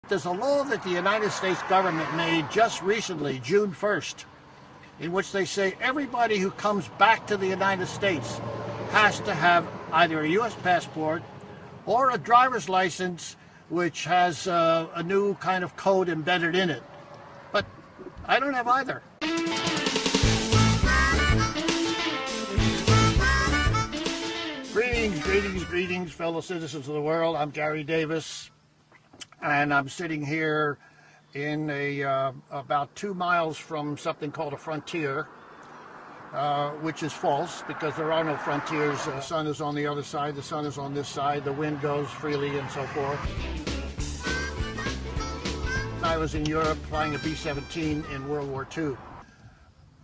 There's a law that the United States government made just recently, June 1st, in which they say everybody who comes back to the United States has to have either a U.S. passport or a driver's license which has a new kind of code embedded in it. But I don't have either. Greetings, fellow citizens of the world. I'm Garry Davis, and I'm sitting here in about 2 miles from something called a frontier, which is false because there are no frontiers. The sun is on the other side, the sun is on this side, the wind goes freely and so forth. I was in Europe flying a B-17 in World War II.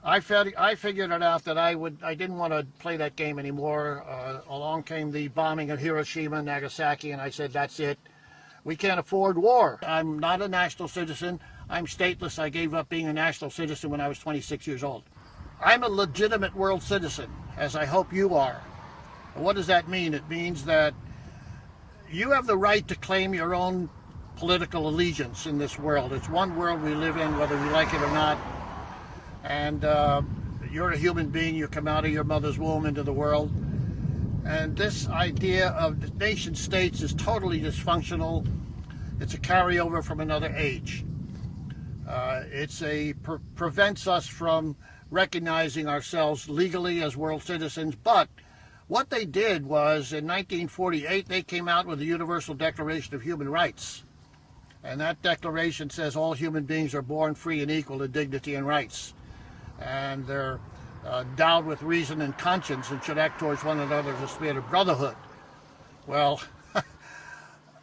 I figured it out that I didn't want to play that game anymore. Along came the bombing of Hiroshima and Nagasaki, and I said, that's it. We can't afford war. I'm not a national citizen. I'm stateless. I gave up being a national citizen when I was 26 years old. I'm a legitimate world citizen, as I hope you are. What does that mean? It means that you have the right to claim your own political allegiance in this world. It's one world we live in, whether we like it or not. And you're a human being. You come out of your mother's womb into the world. And this idea of nation states is totally dysfunctional. It's a carryover from another age. Prevents us from recognizing ourselves legally as world citizens. But what they did was, in 1948, they came out with the Universal Declaration of Human Rights. And that declaration says all human beings are born free and equal in dignity and rights. And they're endowed with reason and conscience and should act towards one another as a spirit of brotherhood. Well,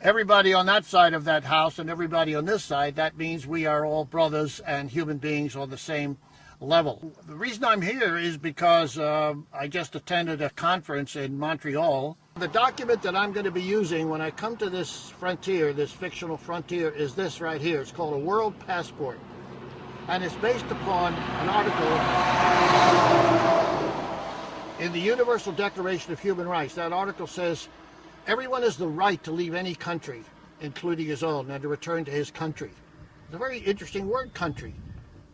everybody on that side of that house and everybody on this side, that means we are all brothers and human beings on the same level. The reason I'm here is because I just attended a conference in Montreal. The document that I'm going to be using when I come to this frontier, this fictional frontier, is this right here. It's called a world passport. And it's based upon an article in the Universal Declaration of Human Rights. That article says everyone has the right to leave any country, including his own, and to return to his country. It's a very interesting word, country,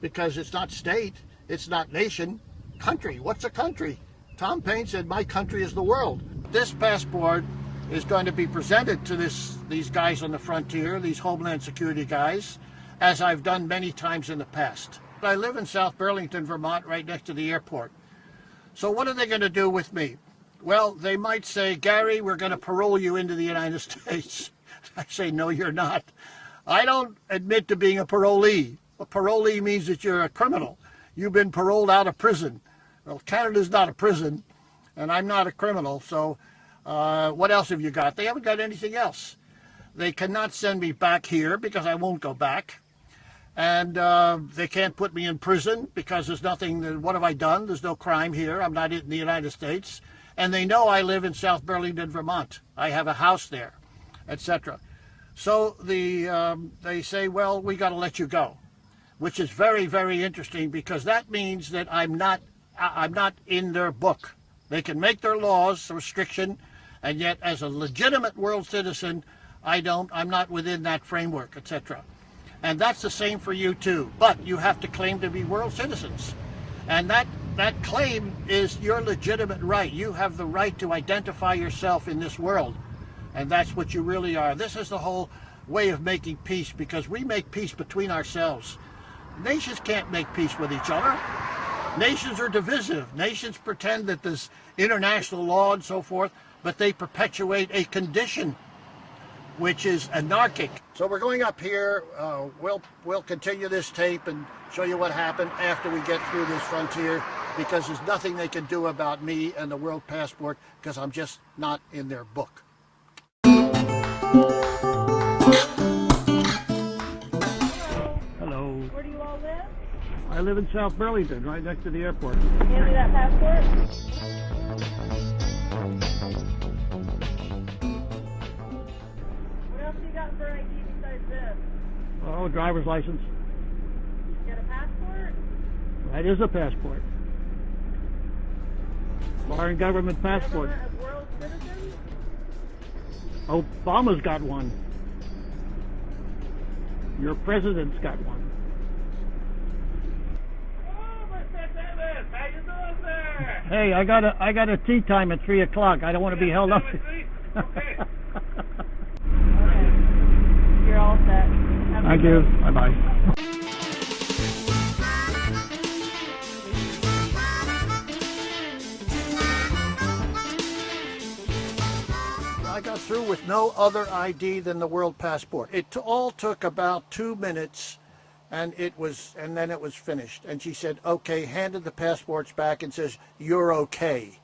because it's not state, it's not nation. Country, what's a country? Tom Paine said, my country is the world. This passport is going to be presented to these guys on the frontier, these Homeland Security guys, as I've done many times in the past. I live in South Burlington, Vermont, right next to the airport. So what are they going to do with me? Well, they might say, Garry, we're going to parole you into the United States. I say, no, you're not. I don't admit to being a parolee. A parolee means that you're a criminal. You've been paroled out of prison. Well, Canada's not a prison, and I'm not a criminal, so what else have you got? They haven't got anything else. They cannot send me back here because I won't go back. And they can't put me in prison because there's nothing, what have I done? There's no crime here. I'm not in the United States. And they know I live in South Burlington, Vermont. I have a house there, etc. So they say, well, we got to let you go, which is very, very interesting because that means that I'm not in their book. They can make their laws a restriction, and yet as a legitimate world citizen, I'm not within that framework, etc. And that's the same for you too. But you have to claim to be world citizens. And that claim is your legitimate right. You have the right to identify yourself in this world. And that's what you really are. This is the whole way of making peace, because we make peace between ourselves. Nations can't make peace with each other. Nations are divisive. Nations pretend that there's international law and so forth, but they perpetuate a condition which is anarchic. So we're going up here. We'll continue this tape and show you what happened after we get through this frontier, because there's nothing they can do about me and the world passport because I'm just not in their book. Hello. Where do you all live? I live in South Burlington, right next to the airport. Hand me that passport. For ID besides this? Oh, driver's license. You got a passport? That is a passport. Foreign government passport. As world citizens? Obama's got one. Your president's got one. Oh, Mr. Davis, how you doing there? Hey, I got a tea time at 3 o'clock. I don't want to be held up. Okay. You're all set. Have a Thank good you. day. Bye-bye. I got through with no other ID than the world passport. It all took about 2 minutes, and then it was finished. And she said, "Okay," handed the passports back and says, "You're okay."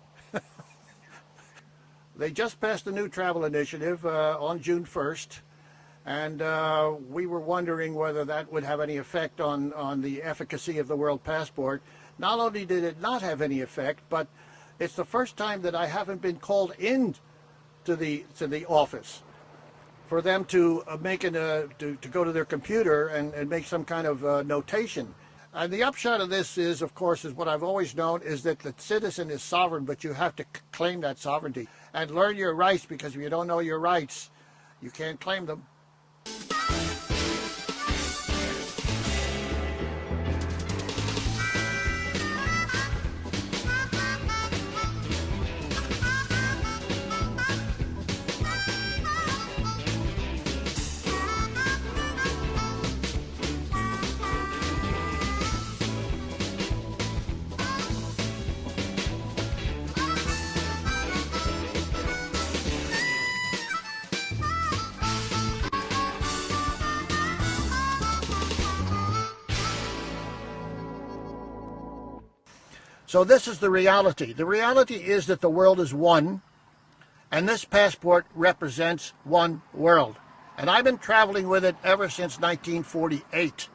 They just passed a new travel initiative on June 1st, and we were wondering whether that would have any effect on the efficacy of the world passport. Not only did it not have any effect, but it's the first time that I haven't been called in to the office for them to to go to their computer and make some kind of notation. And the upshot of this is, of course, is what I've always known, is that the citizen is sovereign, but you have to claim that sovereignty and learn your rights, because if you don't know your rights, you can't claim them. So this is the reality. The reality is that the world is one, and this passport represents one world. And I've been traveling with it ever since 1948.